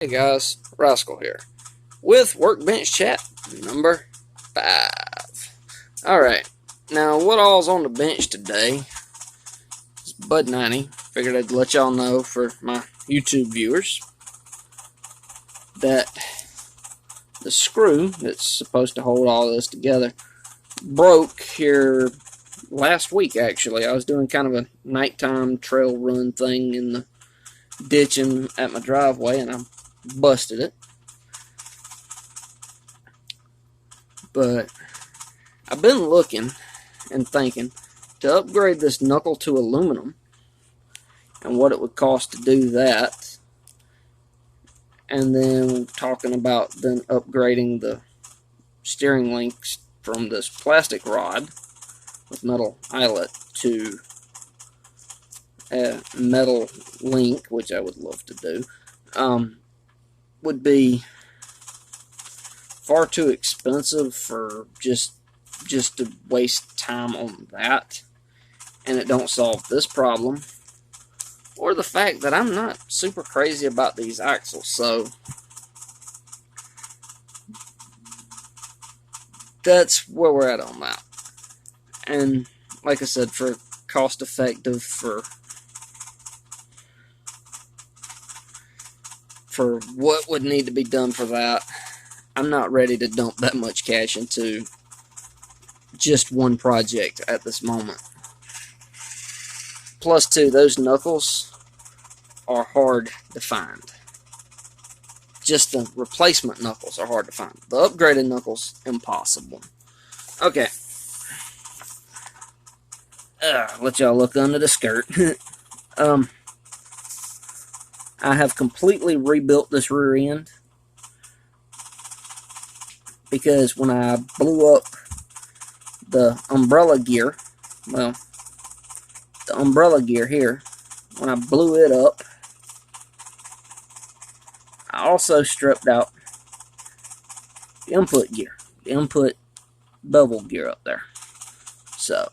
Hey guys, Rascal here with Workbench Chat number 5. Alright, now what all's on the bench today is Bud 90. Figured I'd let y'all know for my YouTube viewers that the screw that's supposed to hold all this together broke here last week actually. I was doing kind of a nighttime trail run thing in the ditching at my driveway and I busted it. But I've been looking and thinking to upgrade this knuckle to aluminum and what it would cost to do that, and then talking about then upgrading the steering links from this plastic rod with metal eyelet to a metal link, which I would love to do. Would be far too expensive for just to waste time on that, and it don't solve this problem or the fact that I'm not super crazy about these axles. So that's where we're at on that. And like I said, for cost effective, for what would need to be done for that, I'm not ready to dump that much cash into just one project at this moment. Plus two, those knuckles are hard to find. Just the replacement knuckles are hard to find. The upgraded knuckles, impossible. Okay. Let y'all look under the skirt. I have completely rebuilt this rear end because when I blew up the umbrella gear, well, the umbrella gear here, when I blew it up, I also stripped out the input gear, the input bevel gear up there. So,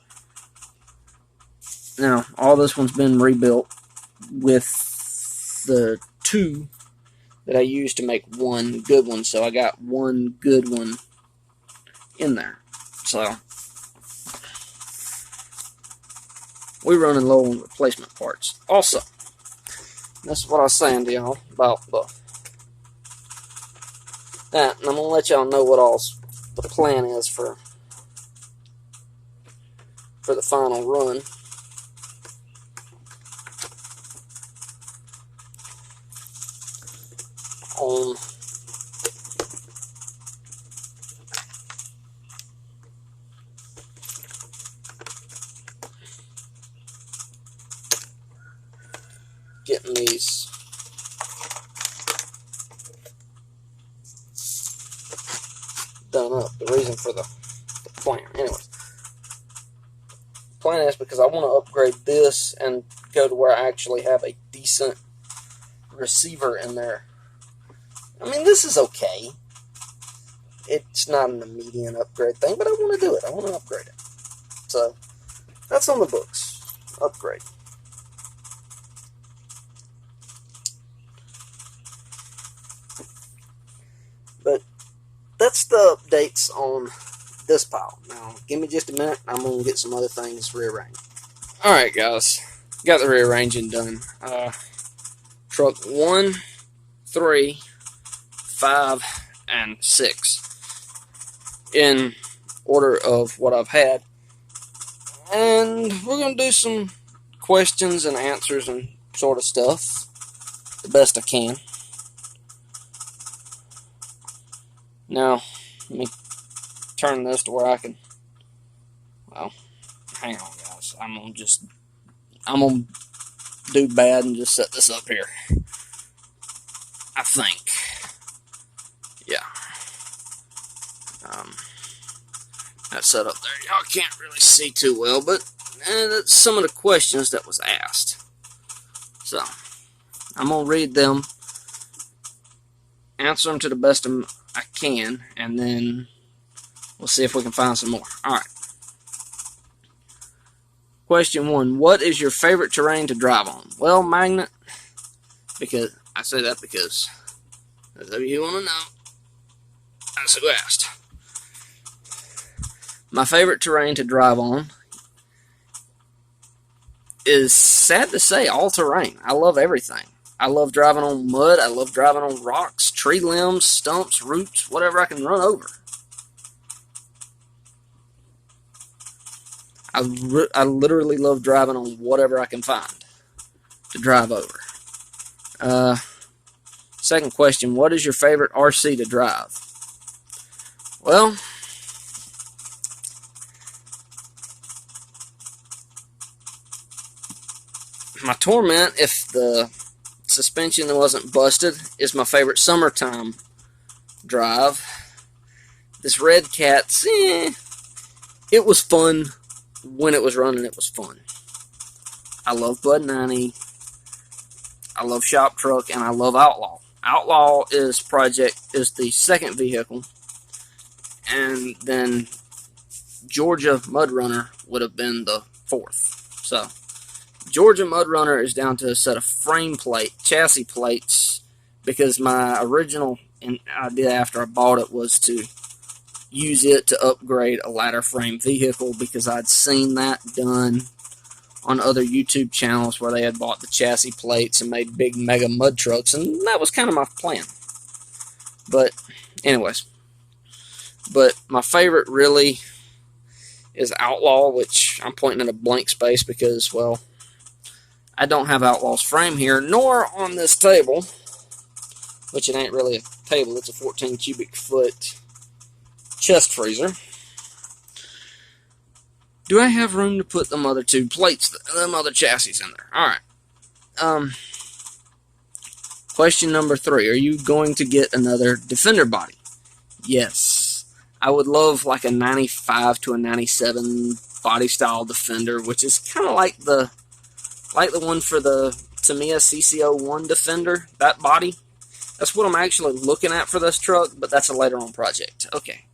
now all this one's been rebuilt with the two that I used to make one good one, so I got one good one in there. So we're running low on replacement parts. Also, that's what I was saying to y'all about that, and I'm gonna let y'all know what all's the plan is for the final run. On getting these done up. The reason for the plan. Anyways, the plan is because I want to upgrade this and go to where I actually have a decent receiver in there. I mean, this is okay. It's not an immediate upgrade thing, but I want to do it. I want to upgrade it. So, that's on the books. Upgrade. But that's the updates on this pile. Now, give me just a minute. I'm going to get some other things rearranged. Alright, guys. Got the rearranging done. Truck 1, 3, 5, and 6 in order of what I've had, and we're going to do some questions and answers and sort of stuff the best I can. Now let me turn this to where I can, well, hang on guys, I'm gonna do bad and just set this up here, I think. Yeah. That's set up there. Y'all can't really see too well, but that's some of the questions that was asked. So, I'm going to read them, answer them to the best I can, and then we'll see if we can find some more. Alright. Question 1. What is your favorite terrain to drive on? Well, Magnet, because I say that because So you want to know, that's who asked. My favorite terrain to drive on is, sad to say, all terrain. I love everything. I love driving on mud. I love driving on rocks, tree limbs, stumps, roots, whatever I can run over. I literally love driving on whatever I can find to drive over. Second question, what is your favorite RC to drive? Well, my Torment, if the suspension wasn't busted, is my favorite summertime drive. This Red Cat's, it was fun when it was running. It was fun. I love Bud 90. I love Shop Truck, and I love Outlaw. Outlaw is the second vehicle, and then Georgia Mud Runner would have been the fourth. So Georgia Mud Runner is down to a set of chassis plates, because my original idea after I bought it was to use it to upgrade a ladder frame vehicle, because I'd seen that done on other YouTube channels where they had bought the chassis plates and made big mega mud trucks, and that was kind of my plan. But anyways, my favorite really is Outlaw, which I'm pointing at a blank space because, well, I don't have Outlaw's frame here, nor on this table, which it ain't really a table, it's a 14 cubic foot chest freezer. Do I have room to put them other two plates, them other chassis in there? Alright. Question number 3. Are you going to get another Defender body? Yes. I would love like a 95 to a 97 body style Defender, which is kind of like the one for the Tamiya CC01 Defender, that body. That's what I'm actually looking at for this truck, but that's a later on project. Okay.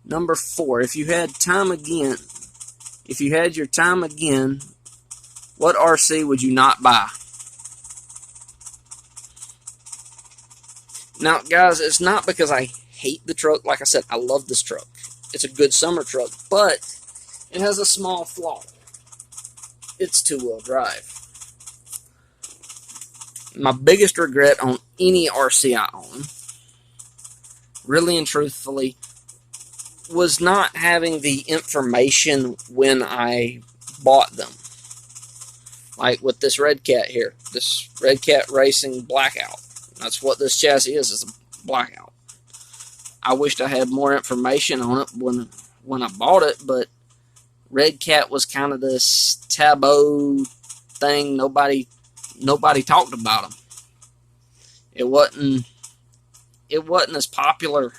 Number 4, if you had your time again, what RC would you not buy? Now, guys, it's not because I hate the truck. Like I said, I love this truck. It's a good summer truck, but it has a small flaw. It's two-wheel drive. My biggest regret on any RC I own, really and truthfully, was not having the information when I bought them. Like with this Red Cat here, this Red Cat Racing Blackout. That's what this chassis is a Blackout. I wished I had more information on it when I bought it, but Red Cat was kind of this taboo thing. Nobody talked about them. It wasn't as popular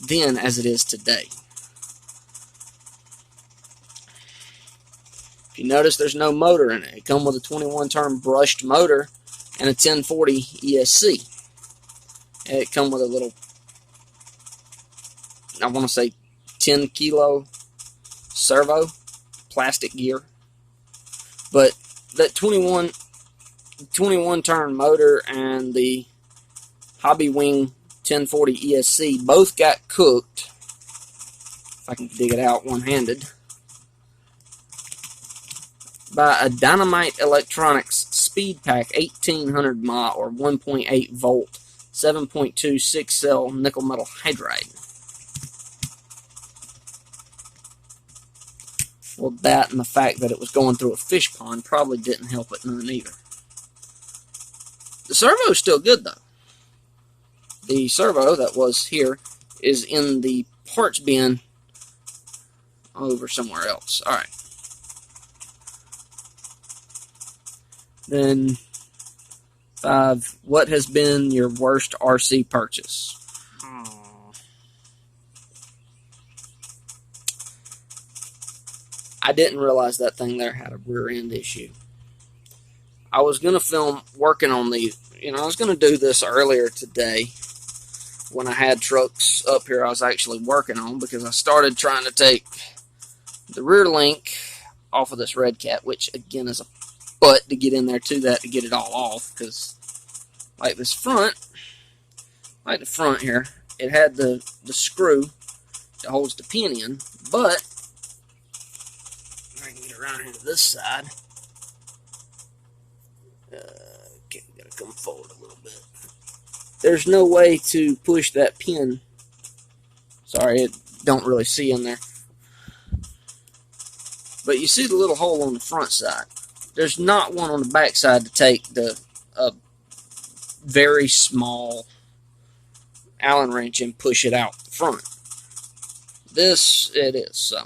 then as it is today. If you notice, there's no motor in it. It comes with a 21-turn brushed motor and a 1040 ESC. And it comes with a little, I want to say 10 kilo servo, plastic gear. But that 21 turn motor and the Hobby Wing 1040 ESC both got cooked, if I can dig it out one-handed, by a Dynamite Electronics Speed Pack 1800 mAh or 1.8 volt 7.2 6-cell nickel metal hydride. Well, that and the fact that it was going through a fish pond probably didn't help it none either. The servo is still good, though. The servo that was here is in the parts bin over somewhere else. Alright. Then 5. What has been your worst RC purchase? I didn't realize that thing there had a rear end issue. I was going to film working on these. I was going to do this earlier today when I had trucks up here I was actually working on, because I started trying to take the rear link off of this Red Cat, which again is a butt to get in there to that to get it all off, because like this front, like the front here, it had the screw that holds the pin in, but I can get around here to this side. Okay, gotta come forward a little bit. There's no way to push that pin. Sorry, it don't really see in there. But you see the little hole on the front side. There's not one on the back side to take the very small Allen wrench and push it out the front. This, it is, so.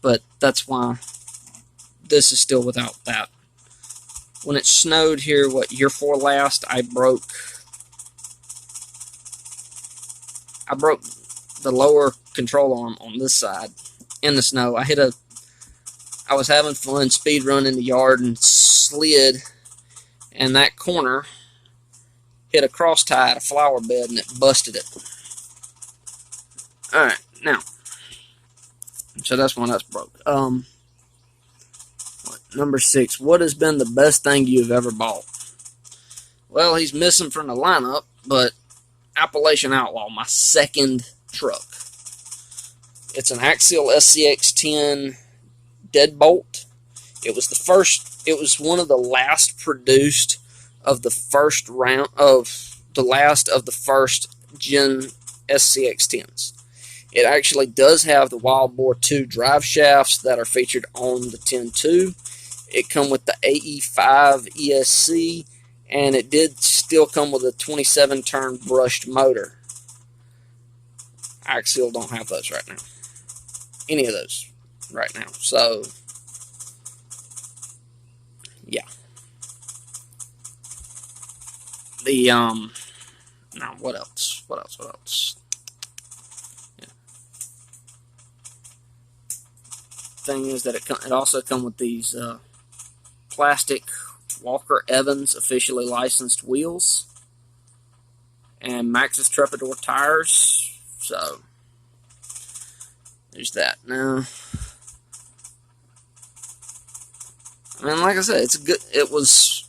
But that's why this is still without that. When it snowed here, what, year 4 last, I broke the lower control arm on this side in the snow. I was having fun speed running the yard and slid, and that corner hit a cross tie at a flower bed and it busted it. Alright, now, so that's when that's broke. Number 6, what has been the best thing you've ever bought? Well, he's missing from the lineup, but Appalachian Outlaw, my second truck. It's an Axial SCX-10 deadbolt. It was one of the last produced of the first round of the last of the first gen SCX-10s. It actually does have the Wild Boar 2 drive shafts that are featured on the 10.2. It come with the AE5 ESC, and it did still come with a 27-turn brushed motor. Axial don't have those right now. Any of those right now. So, yeah. Now what else? What else? Yeah. Thing is that it also come with these plastic Walker Evans officially licensed wheels and Maxxis Trepador tires. So there's that. Now, I mean, like I said, it's good. It was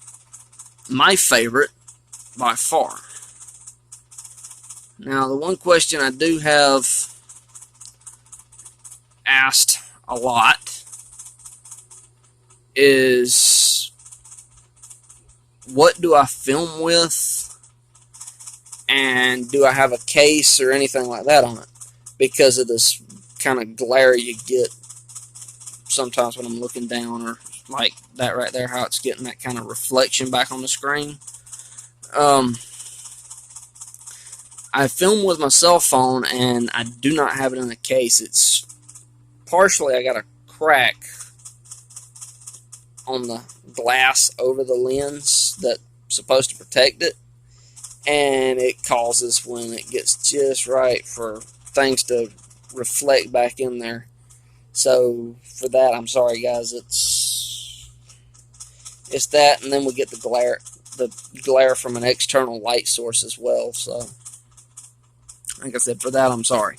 my favorite by far. Now, the one question I do have asked a lot is, what do I film with, and do I have a case or anything like that on it? Because of this kind of glare you get sometimes when I'm looking down, or like that right there, how it's getting that kind of reflection back on the screen. I film with my cell phone, and I do not have it in a case. It's partially, I got a crack on the glass over the lens that's supposed to protect it, and it causes, when it gets just right, for things to reflect back in there. So for that, I'm sorry guys, it's that, and then we get the glare from an external light source as well. So like I said, for that, I'm sorry.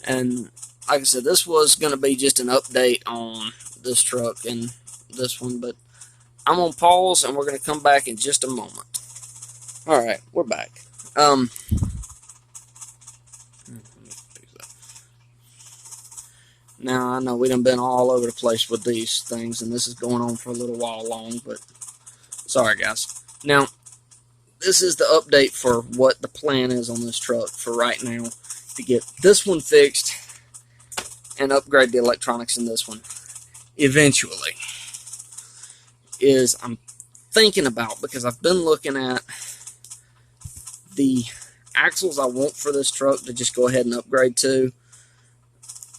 And like I said, this was going to be just an update on this truck and this one, but I'm on pause, and we're going to come back in just a moment. Alright, we're back. Now, I know we done been all over the place with these things, and this is going on for a little while long, but sorry, guys. Now, this is the update for what the plan is on this truck for right now, to get this one fixed and upgrade the electronics in this one eventually. Is I'm thinking about, because I've been looking at the axles I want for this truck to just go ahead and upgrade to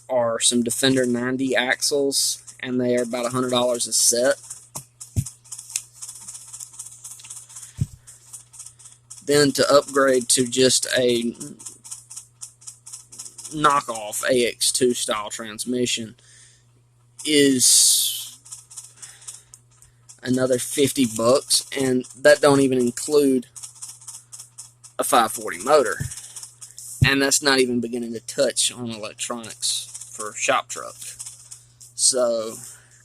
are some Defender 90 axles, and they are about $100 a set. Then to upgrade to just a knockoff AX2 style transmission is another $50, and that don't even include a 540 motor, and that's not even beginning to touch on electronics for shop truck. So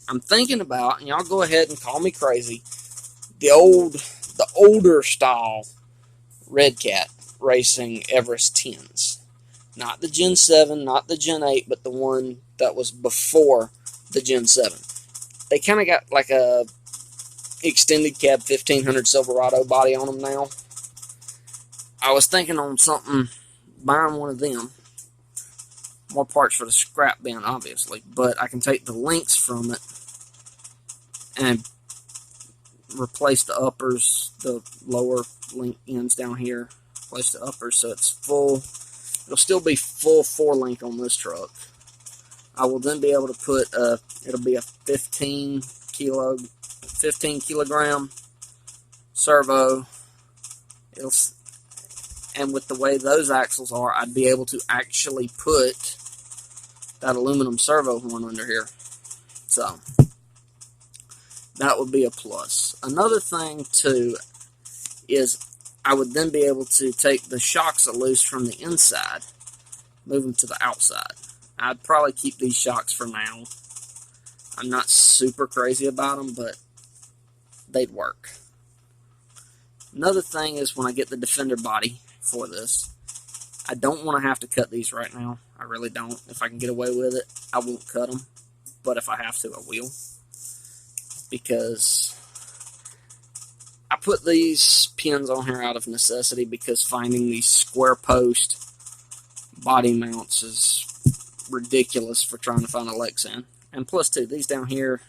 I'm thinking about, and y'all go ahead and call me crazy, the older style Red Cat racing Everest 10s. Not the Gen 7, not the Gen 8, but the one that was before the Gen 7. They kind of got like a extended cab 1500 Silverado body on them now. I was thinking on something, buying one of them. More parts for the scrap bin, obviously, but I can take the links from it and replace the uppers, the lower link ends down here, replace the uppers so it's full. It'll still be full 4-link on this truck. I will then be able to put it'll be a 15 kilogram servo. And with the way those axles are, I'd be able to actually put that aluminum servo horn under here. So that would be a plus. Another thing too is I would then be able to take the shocks loose from the inside, move them to the outside. I'd probably keep these shocks for now. I'm not super crazy about them, but they'd work. Another thing is when I get the Defender body for this, I don't want to have to cut these right now. I really don't. If I can get away with it, I won't cut them. But if I have to, I will. Because I put these pins on here out of necessity because finding these square post body mounts is ridiculous for trying to find a Lexan. And plus, too, these down here,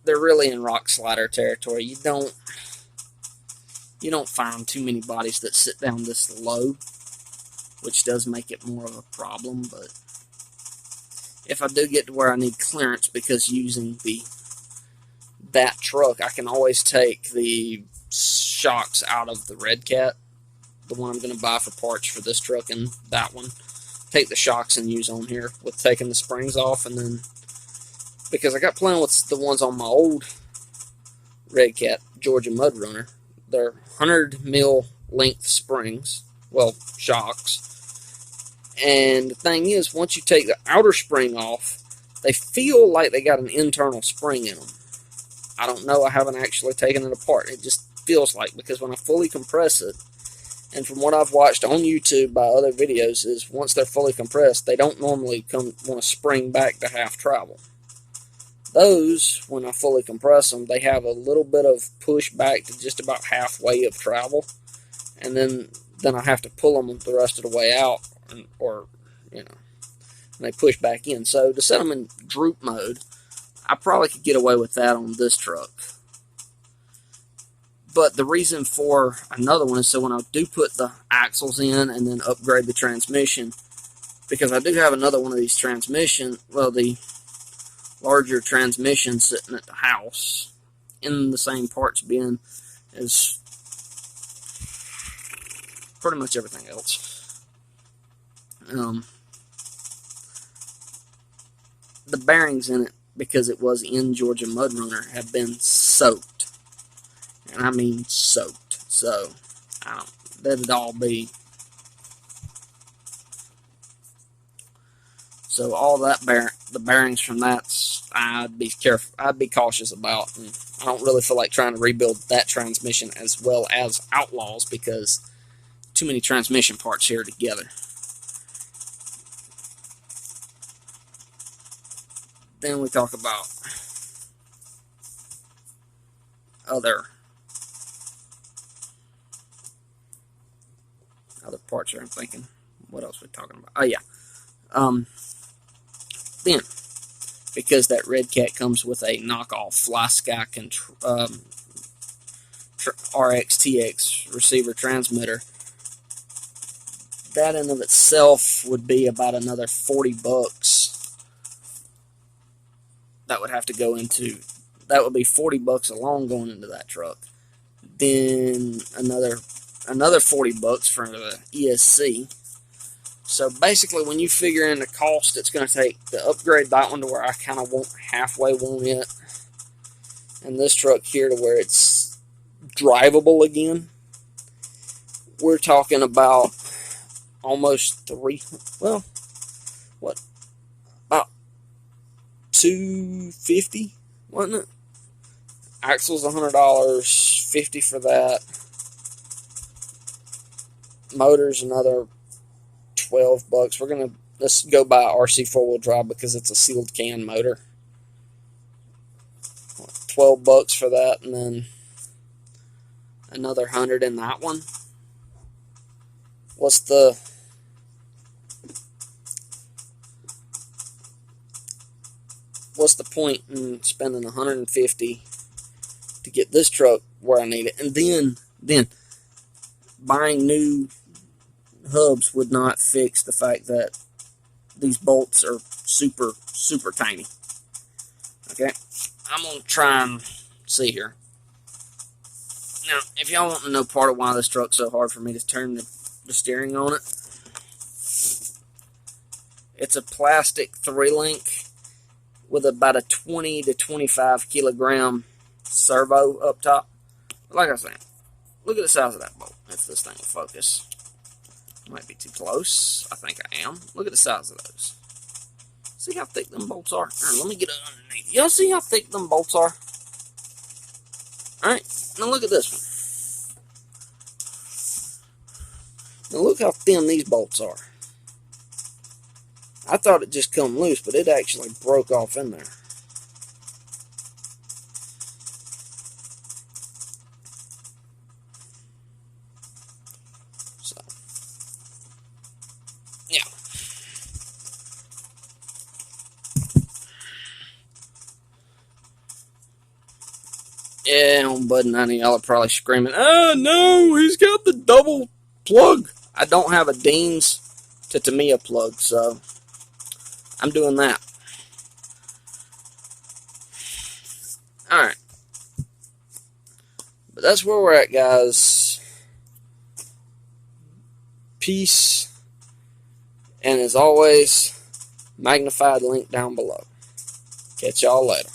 they're really in rock slider territory. You don't find too many bodies that sit down this low, which does make it more of a problem. But if I do get to where I need clearance, because using that truck, I can always take the shocks out of the Red Cat, the one I'm going to buy for parts for this truck and that one. Take the shocks and use on here with taking the springs off, and then because I got playing with the ones on my old Red Cat Georgia Mud Runner, they're 100 mil length springs, well, shocks. And the thing is, once you take the outer spring off, they feel like they got an internal spring in them. I don't know, I haven't actually taken it apart. It just feels like, because when I fully compress it, and from what I've watched on YouTube by other videos, is once they're fully compressed, they don't normally want to spring back to half travel. Those, when I fully compress them, they have a little bit of push back to just about halfway of travel, and then I have to pull them the rest of the way out, or and they push back in. So to set them in droop mode, I probably could get away with that on this truck. But the reason for another one is so when I do put the axles in and then upgrade the transmission, because I do have another one of these transmission, well, the larger transmission sitting at the house in the same parts bin as pretty much everything else. The bearings in it, because it was in Georgia Mud Runner, have been soaked. And I mean soaked. So, that'd all be. So all that the bearings from that, I'd be careful. I'd be cautious about. And I don't really feel like trying to rebuild that transmission as well as Outlaws, because too many transmission parts here together. Then we talk about other parts here. I'm thinking, what else are we talking about? Oh yeah. Then, because that Red Cat comes with a knockoff FlySky RX-TX receiver transmitter, that in of itself would be about another $40. That would have to go into. That would be $40 alone going into that truck. Then another $40 for the ESC. So basically, when you figure in the cost it's going to take to upgrade that one to where I kind of halfway want it, and this truck here to where it's drivable again, we're talking about almost about $250, wasn't it? Axle's $100, $50 for that. Motor's another $12. Let's go buy RC 4-wheel drive because it's a sealed can motor. $12 for that, and then another $100 in that one. What's the point in spending $150 to get this truck where I need it, and then buying new hubs would not fix the fact that these bolts are super, super tiny. Okay, I'm going to try and see here. Now, if y'all want to know part of why this truck's so hard for me to turn the steering on it, it's a plastic 3-link with about a 20 to 25 kilogram servo up top. Like I said, look at the size of that bolt. If this thing will focus. Might be too close. I think I am. Look at the size of those. See how thick them bolts are? Right, let me get underneath. Y'all see how thick them bolts are? Alright, now look at this one. Now look how thin these bolts are. I thought it just come loose, but it actually broke off in there. So, yeah. Yeah, Bud and Annie, y'all are probably screaming, "Oh no, he's got the double plug." I don't have a Dean's to Tamiya plug, so I'm doing that. Alright. But that's where we're at, guys. Peace. And as always, Magnatfied link down below. Catch y'all later.